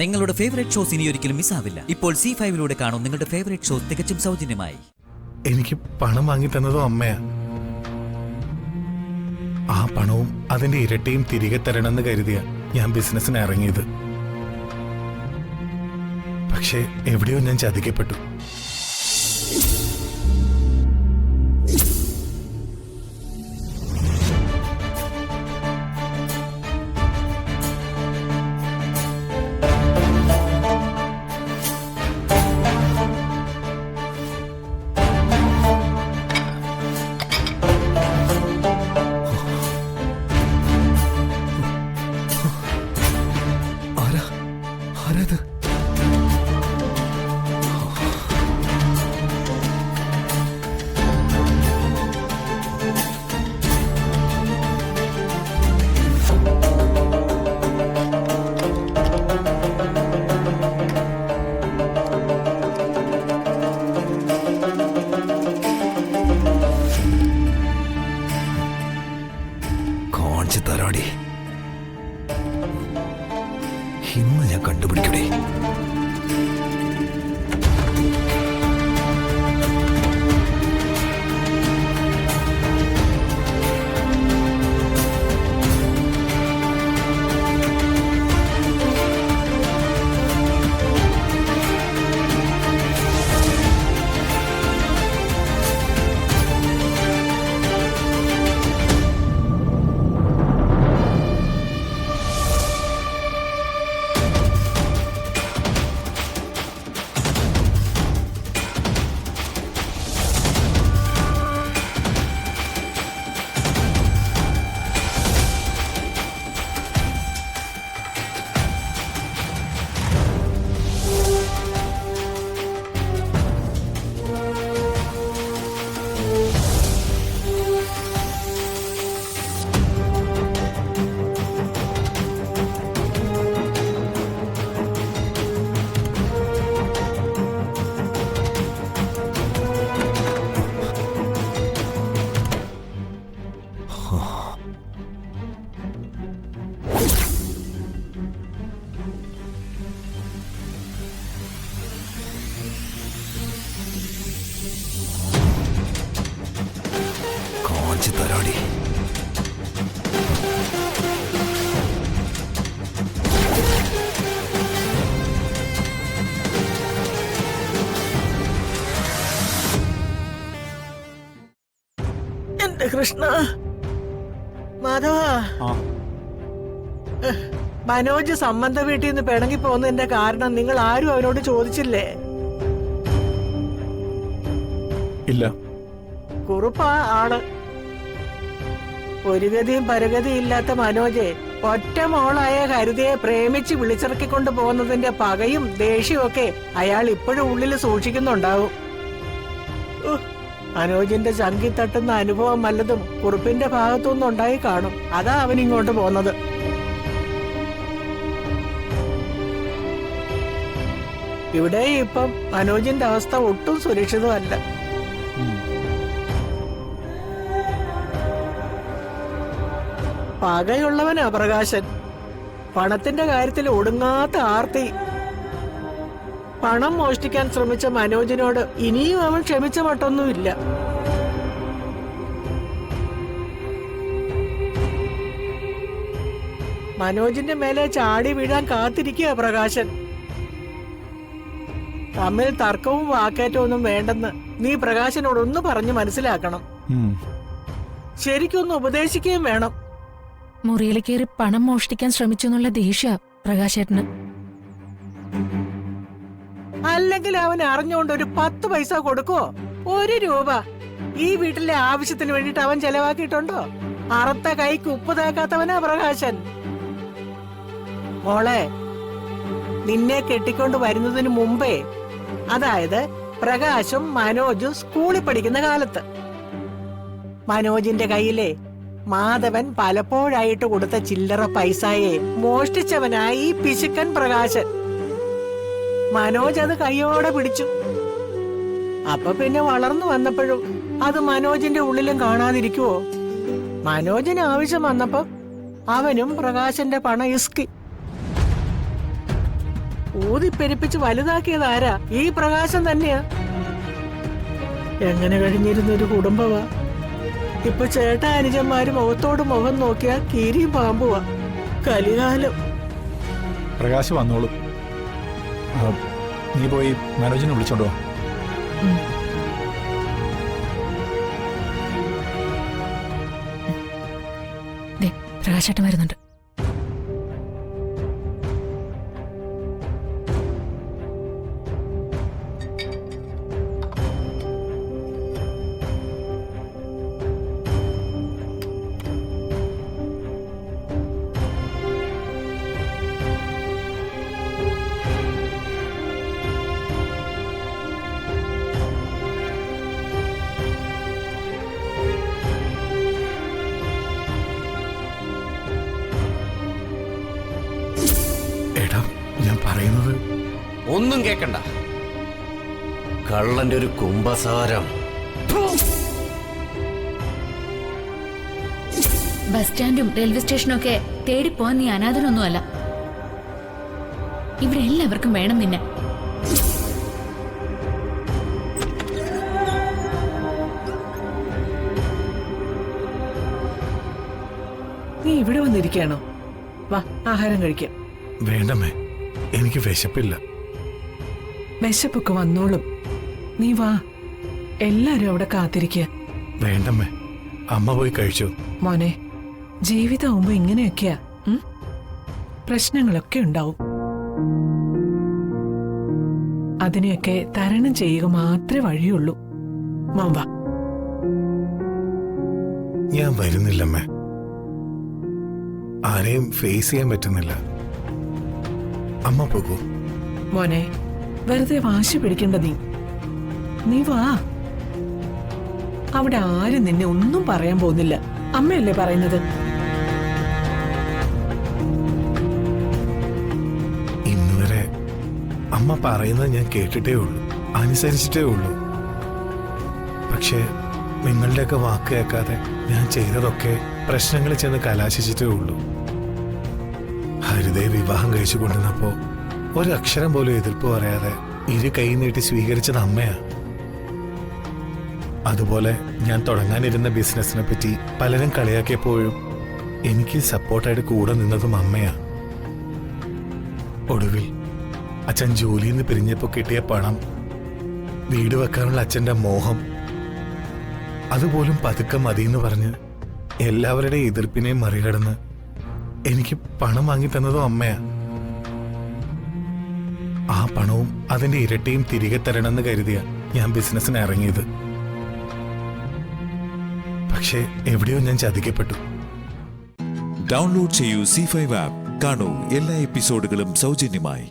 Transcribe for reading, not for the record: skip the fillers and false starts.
നിങ്ങളുടെ favourite shows ഇനി ഒരിക്കലും മിസ്സാവില്ല. ഇപ്പോൾ C5 കാണും നിങ്ങളുടെ ഫേവറേറ്റ് ഷോസ് തികച്ചും സൗജന്യമായി. എനിക്ക് പണം വാങ്ങി തന്നതോ അമ്മയാ. ആ പണവും അതിന്റെ ഇരട്ടിയും തിരികെ തരണമെന്ന് കരുതിയ ഞാൻ ബിസിനസ്സിന് ഇറങ്ങിയത്. പക്ഷേ എവിടെയോ ഞാൻ ചതിക്കപ്പെട്ടു. തരാടി, ഇന്ന് ഞാൻ കണ്ടുപിടിക്കണേ. തരാടി, എന്റെ കൃഷ്ണ മാധവ, മനോജ് സംബന്ധ വീട്ടിൽ നിന്ന് പിണങ്ങി പോകുന്നതിന്റെ കാരണം നിങ്ങൾ ആരും അവനോട് ചോദിച്ചില്ലേ? ഇല്ല. കുറുപ്പാ ആള്. ഒരു ഗതിയും പരഗതിയും ഇല്ലാത്ത മനോജെ ഒറ്റ മോളായ കരുതയെ പ്രേമിച്ച് വിളിച്ചിറക്കിക്കൊണ്ട് പോകുന്നതിന്റെ പകയും ദേഷ്യവും ഒക്കെ അയാൾ ഇപ്പോഴും ഉള്ളിൽ സൂക്ഷിക്കുന്നുണ്ടാവും. മനോജിന്റെ ചങ്കി തട്ടുന്ന അനുഭവം വല്ലതും കുറുപ്പിന്റെ ഭാഗത്തുനിന്ന് ഉണ്ടായി കാണും. അതാ അവൻ ഇങ്ങോട്ട് പോന്നത്. ഇവിടെ ഇപ്പം മനോജിന്റെ അവസ്ഥ ഒട്ടും സുരക്ഷിതമല്ല. പകയുള്ളവനാ പ്രകാശൻ. പണത്തിന്റെ കാര്യത്തിൽ ഒടുങ്ങാത്ത ആർത്തി. പണം മോഷ്ടിക്കാൻ ശ്രമിച്ച മനോജിനോട് ഇനിയും അവൻ ക്ഷമിച്ച മട്ടൊന്നുമില്ല. മനോജിന്റെ മേലെ ചാടി വീഴാൻ കാത്തിരിക്കുക പ്രകാശൻ. തമ്മിൽ തർക്കവും വാക്കേറ്റവും ഒന്നും വേണ്ടെന്ന് നീ പ്രകാശനോടൊന്ന് പറഞ്ഞു മനസ്സിലാക്കണം. ശരിക്കൊന്ന് ഉപദേശിക്കുകയും വേണം. മുറിയിൽ കയറി പണം മോഷ്ടിക്കാൻ ശ്രമിച്ചു എന്നുള്ള ദേഷ്യ പ്രകാശേട്ടന്. അല്ലെങ്കിൽ അവൻ അറിഞ്ഞുകൊണ്ട് ഒരു 10 പൈസ കൊടുക്കുവോ? 1 രൂപ ഈ വീട്ടിലെ ആവശ്യത്തിന് വേണ്ടിട്ട് അവൻ ചെലവാക്കിയിട്ടുണ്ടോ? അറുത്ത കൈക്ക് ഉപ്പ് തേക്കാത്തവനാ പ്രകാശൻ. മോളെ, നിന്നെ കെട്ടിക്കൊണ്ട് വരുന്നതിന് മുമ്പേ, അതായത് പ്രകാശും മനോജും സ്കൂളിൽ പഠിക്കുന്ന കാലത്ത്, മനോജിന്റെ കയ്യിലെ മാധവൻ പലപ്പോഴായിട്ട് കൊടുത്ത ചില്ലറ പൈസയെ മോഷ്ടിച്ചവനായി ഈ പിശുക്കൻ പ്രകാശൻ. മനോജ് അത് കൈയോടെ പിടിച്ചു. അപ്പൊ പിന്നെ വളർന്നു വന്നപ്പോഴും അത് മനോജിന്റെ ഉള്ളിലും കാണാതിരിക്കുവോ? മനോജിന് ആവശ്യം വന്നപ്പോ അവനും പ്രകാശന്റെ പണം ഇസ്കി. ഊതിപ്പെരിപ്പിച്ച് വലുതാക്കിയത് ആരാ? ഈ പ്രകാശം തന്നെയാ. എങ്ങനെ കഴിഞ്ഞിരുന്നൊരു കുടുംബമാ. ഇപ്പൊ ചേട്ടാ അനുജന്മാര് മുഖത്തോട് മുഖം നോക്കിയാ കീരിയും പാമ്പുവാ. കലികാലം. പ്രകാശ് വന്നോളൂ. നീ പോയി മനോജിനെ വിളിച്ചോണ്ടോ. പ്രകാശേട്ടൻ വരുന്നുണ്ട്. എടാ, ഞാൻ പറയുന്നത് ഒന്നും കേക്കണ്ട. കള്ളന്റെ ഒരു കുംഭസാരം. ബസ് സ്റ്റാൻഡും റെയിൽവേ സ്റ്റേഷനും ഒക്കെ തേടിപ്പോവാൻ നീ അനാഥനൊന്നുമല്ല. ഇവിടെ എല്ലാവർക്കും വേണം നിന്നെ. നീ ഇവിടെ വന്നിരിക്കണോ? വാ, ആഹാരം കഴിക്കാം. വേണ്ടമ്മേ, എനിക്ക് വിശപ്പില്ല. വിശപ്പൊക്കെ വന്നോളും. നീ വാ, എല്ലാരും അവിടെ കാത്തിരിക്കുക. വേണ്ടമ്മേ, അമ്മ പോയി കഴിച്ചു. മോനെ, ജീവിതമാകുമ്പോ ഇങ്ങനെയൊക്കെയാ. പ്രശ്നങ്ങളൊക്കെ ഉണ്ടാവും. അതിനെയൊക്കെ തരണം ചെയ്യുക മാത്രമേ വഴിയുള്ളൂ. മോൻ വാ. ഞാൻ വരുന്നില്ലമ്മേ. ആരെയും ഫേസ് ചെയ്യാൻ പറ്റുന്നില്ല. അമ്മ പോകൂ. മോനെ, വെറുതെ വാശി പിടിക്കേണ്ട നീ. നീ വാ. അവിടെ ആരും നിന്നെ ഒന്നും പറയാൻ പോകുന്നില്ല. അമ്മയല്ലേ പറയുന്നത്. ഇന്നുവരെ അമ്മ പറയുന്നത് ഞാൻ കേട്ടിട്ടേ ഉള്ളൂ, അനുസരിച്ചിട്ടേ ഉള്ളൂ. പക്ഷേ നിങ്ങളുടെയൊക്കെ വാക്ക് കേൾക്കാതെ ഞാൻ ചെയ്തതൊക്കെ പ്രശ്നങ്ങളിൽ ചെന്ന് കലാശിച്ചിട്ടേ ഉള്ളൂ. ഹരിതയെ വിവാഹം കഴിച്ചു കൊണ്ടുവന്നപ്പോ ഒരക്ഷരം പോലും എതിർപ്പ് പറയാതെ ഇരു കൈ നീട്ടി സ്വീകരിച്ചത് അമ്മയാ. അതുപോലെ ഞാൻ തുടങ്ങാനിരുന്ന ബിസിനസിനെ പറ്റി പലരും കളിയാക്കിയപ്പോഴും എനിക്ക് സപ്പോർട്ടായിട്ട് കൂടെ നിന്നതും അമ്മയാ. ഒടുവിൽ അച്ഛൻ ജോലിയിൽ നിന്ന് പിരിഞ്ഞപ്പോ കിട്ടിയ പണം, വീട് വെക്കാനുള്ള അച്ഛന്റെ മോഹം, അതുപോലും പതുക്കെ മതിയെന്ന് പറഞ്ഞ് എല്ലാവരുടെയും എതിർപ്പിനെയും മറികടന്ന് എനിക്ക് പണം വാങ്ങി തന്നതും അമ്മയാ. ആ പണവും അതിന്റെ ഇരട്ടിയും തിരികെ തരണമെന്ന് കരുതിയ ഞാൻ ബിസിനസ്സിന് ഇറങ്ങിയത്. പക്ഷേ എവിടെയോ ഞാൻ ചതിക്കപ്പെട്ടു. ഡൗൺലോഡ് ചെയ്യൂ C5 ആപ്പ്. കാണൂ എല്ലാ എപ്പിസോഡുകളും സൗജന്യമായി.